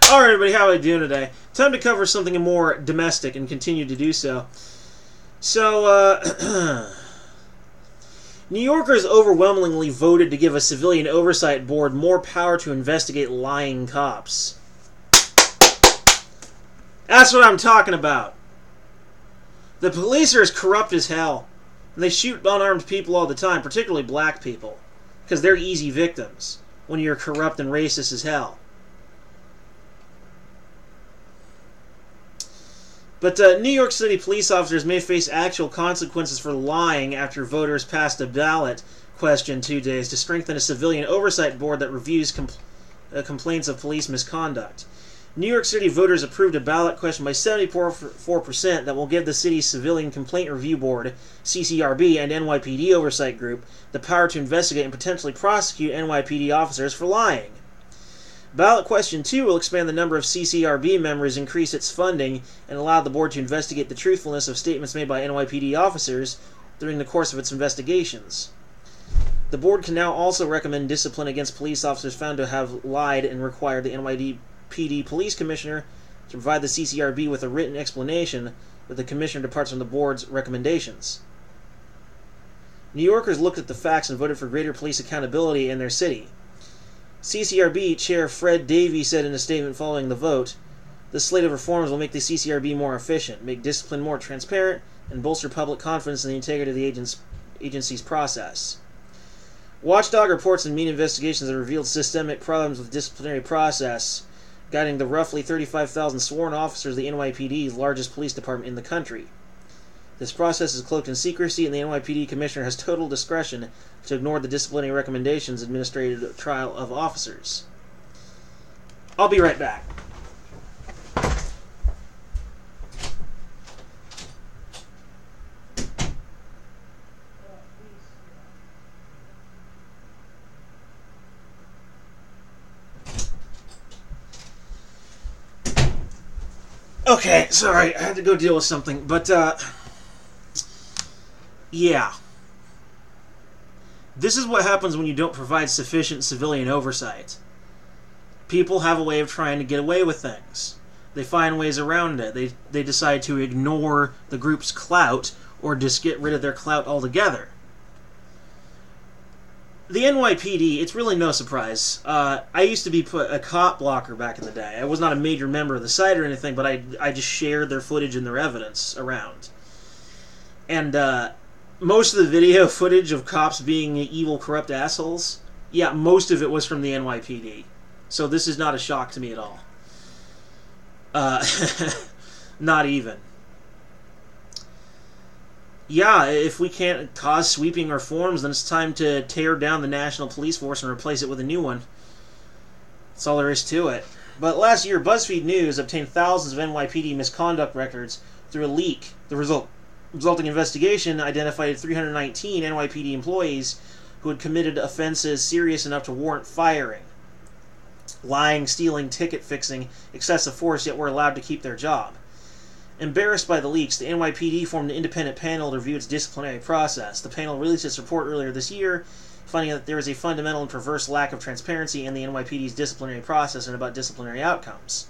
Alright everybody, how are we doing today? Time to cover something more domestic and continue to do so. New Yorkers overwhelmingly voted to give a civilian oversight board more power to investigate lying cops. That's what I'm talking about. The police are as corrupt as hell. And they shoot unarmed people all the time, particularly black people. Because they're easy victims when you're corrupt and racist as hell. But New York City police officers may face actual consequences for lying after voters passed a ballot question 2 days to strengthen a civilian oversight board that reviews complaints of police misconduct. New York City voters approved a ballot question by 74% that will give the city's Civilian Complaint Review Board, CCRB, and NYPD Oversight Group the power to investigate and potentially prosecute NYPD officers for lying. Ballot question 2 will expand the number of CCRB members, increase its funding, and allow the board to investigate the truthfulness of statements made by NYPD officers during the course of its investigations. The board can now also recommend discipline against police officers found to have lied and require the NYPD police commissioner to provide the CCRB with a written explanation that the commissioner departs from the board's recommendations. New Yorkers looked at the facts and voted for greater police accountability in their city. CCRB Chair Fred Davey said in a statement following the vote, "This slate of reforms will make the CCRB more efficient, make discipline more transparent, and bolster public confidence in the integrity of the agency's process." Watchdog reports and mean investigations have revealed systemic problems with disciplinary process, guiding the roughly 35,000 sworn officers of the NYPD's largest police department in the country. This process is cloaked in secrecy, and the NYPD commissioner has total discretion to ignore the disciplinary recommendations administrative trial of officers. I'll be right back. Okay, sorry, I had to go deal with something, but, yeah. This is what happens when you don't provide sufficient civilian oversight. People have a way of trying to get away with things. They find ways around it. They decide to ignore the group's clout or just get rid of their clout altogether. The NYPD, it's really no surprise. I used to be a cop blocker back in the day. I was not a major member of the site or anything, but I just shared their footage and their evidence around. And most of the video footage of cops being evil, corrupt assholes, yeah, most of it was from the NYPD. So this is not a shock to me at all. Not even. Yeah, if we can't cause sweeping reforms, then it's time to tear down the national police force and replace it with a new one. That's all there is to it. But last year, BuzzFeed News obtained thousands of NYPD misconduct records through a leak. The resulting investigation identified 319 NYPD employees who had committed offenses serious enough to warrant firing. Lying, stealing, ticket fixing, excessive force, yet were allowed to keep their job. Embarrassed by the leaks, the NYPD formed an independent panel to review its disciplinary process. The panel released its report earlier this year, finding that there is a fundamental and perverse lack of transparency in the NYPD's disciplinary process and about disciplinary outcomes.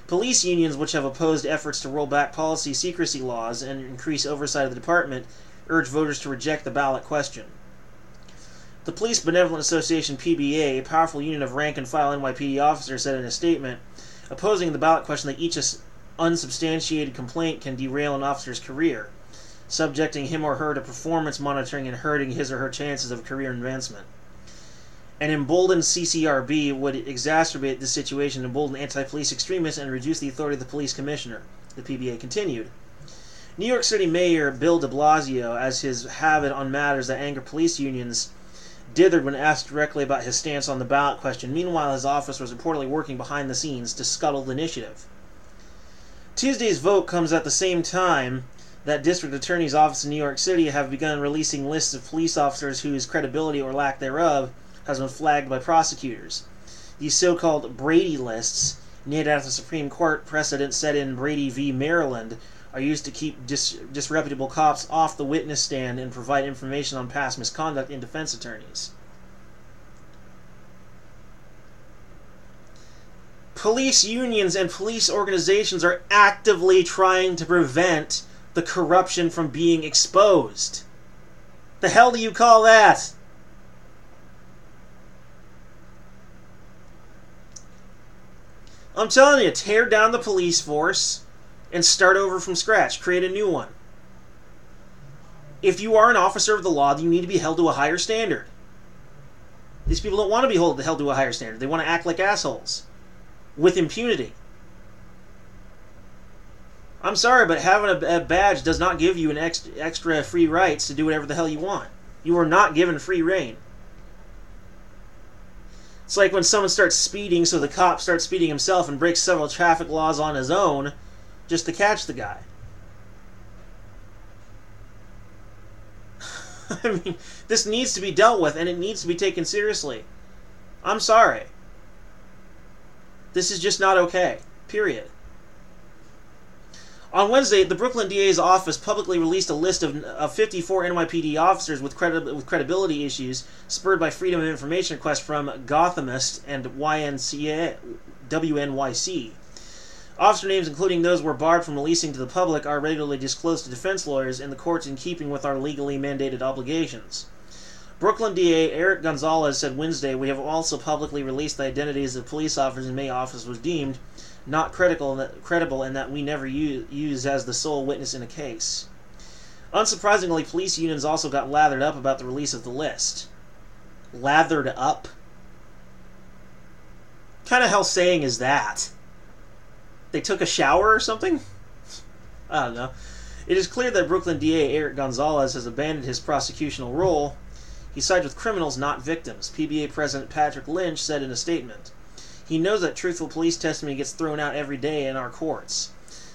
Police unions, which have opposed efforts to roll back policy secrecy laws and increase oversight of the department, urge voters to reject the ballot question. The Police Benevolent Association, PBA, a powerful union of rank-and-file NYPD officers, said in a statement, opposing the ballot question that each unsubstantiated complaint can derail an officer's career, subjecting him or her to performance monitoring and hurting his or her chances of career advancement. An emboldened CCRB would exacerbate this situation, embolden anti-police extremists, and reduce the authority of the police commissioner, the PBA continued. New York City Mayor Bill de Blasio, as his habit on matters that anger police unions, dithered when asked directly about his stance on the ballot question. Meanwhile, his office was reportedly working behind the scenes to scuttle the initiative. Tuesday's vote comes at the same time that district attorney's office in New York City have begun releasing lists of police officers whose credibility or lack thereof has been flagged by prosecutors. These so-called Brady lists, named after the Supreme Court precedent set in Brady v. Maryland, are used to keep disreputable cops off the witness stand and provide information on past misconduct in defense attorneys. Police unions and police organizations are actively trying to prevent the corruption from being exposed. The hell do you call that? I'm telling you, tear down the police force and start over from scratch. Create a new one. If you are an officer of the law, you need to be held to a higher standard. These people don't want to be held to a higher standard. They want to act like assholes with impunity. I'm sorry, but having a badge does not give you an extra free rights to do whatever the hell you want. You are not given free reign. It's like when someone starts speeding, so the cop starts speeding himself and breaks several traffic laws on his own just to catch the guy. I mean, this needs to be dealt with, and it needs to be taken seriously. I'm sorry. This is just not okay. Period. On Wednesday, the Brooklyn DA's office publicly released a list of 54 NYPD officers with credibility issues spurred by Freedom of Information requests from Gothamist and WNYC. Officer names, including those we're barred from releasing to the public, are regularly disclosed to defense lawyers in the courts in keeping with our legally mandated obligations. Brooklyn DA Eric Gonzalez said Wednesday, "We have also publicly released the identities of police officers in May office was deemed not credible and that we never use as the sole witness in a case." Unsurprisingly, police unions also got lathered up about the release of the list. Lathered up? What kind of hell saying is that? They took a shower or something? I don't know. It is clear that Brooklyn DA Eric Gonzalez has abandoned his prosecutional role. He sides with criminals, not victims, PBA President Patrick Lynch said in a statement. He knows that truthful police testimony gets thrown out every day in our courts,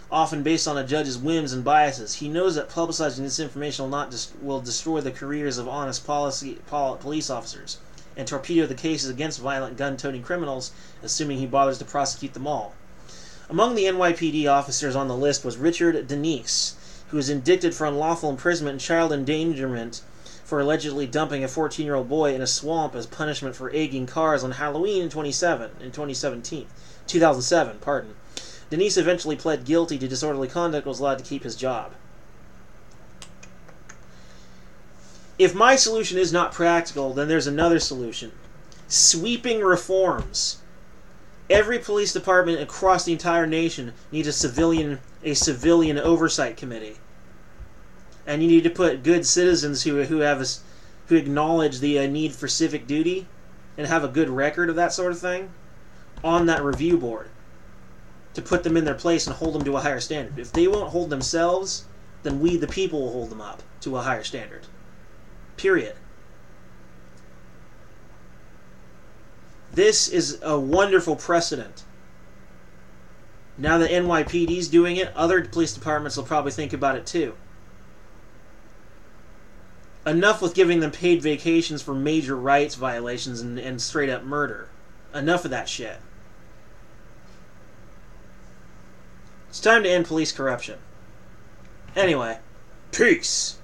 often based on a judge's whims and biases. He knows that publicizing this information will destroy the careers of honest police officers and torpedo the cases against violent gun-toting criminals, assuming he bothers to prosecute them all. Among the NYPD officers on the list was Richard Denise, who was indicted for unlawful imprisonment and child endangerment for allegedly dumping a 14-year-old boy in a swamp as punishment for egging cars on Halloween in 2007. Denise eventually pled guilty to disorderly conduct and was allowed to keep his job. If my solution is not practical, then there's another solution. Sweeping reforms. Every police department across the entire nation needs a civilian oversight committee. And you need to put good citizens who acknowledge the need for civic duty and have a good record of that sort of thing on that review board to put them in their place and hold them to a higher standard. If they won't hold themselves, then we, the people, will hold them up to a higher standard. Period. This is a wonderful precedent. Now that NYPD's doing it, other police departments will probably think about it too. Enough with giving them paid vacations for major rights violations and straight up murder. Enough of that shit. It's time to end police corruption. Anyway, peace.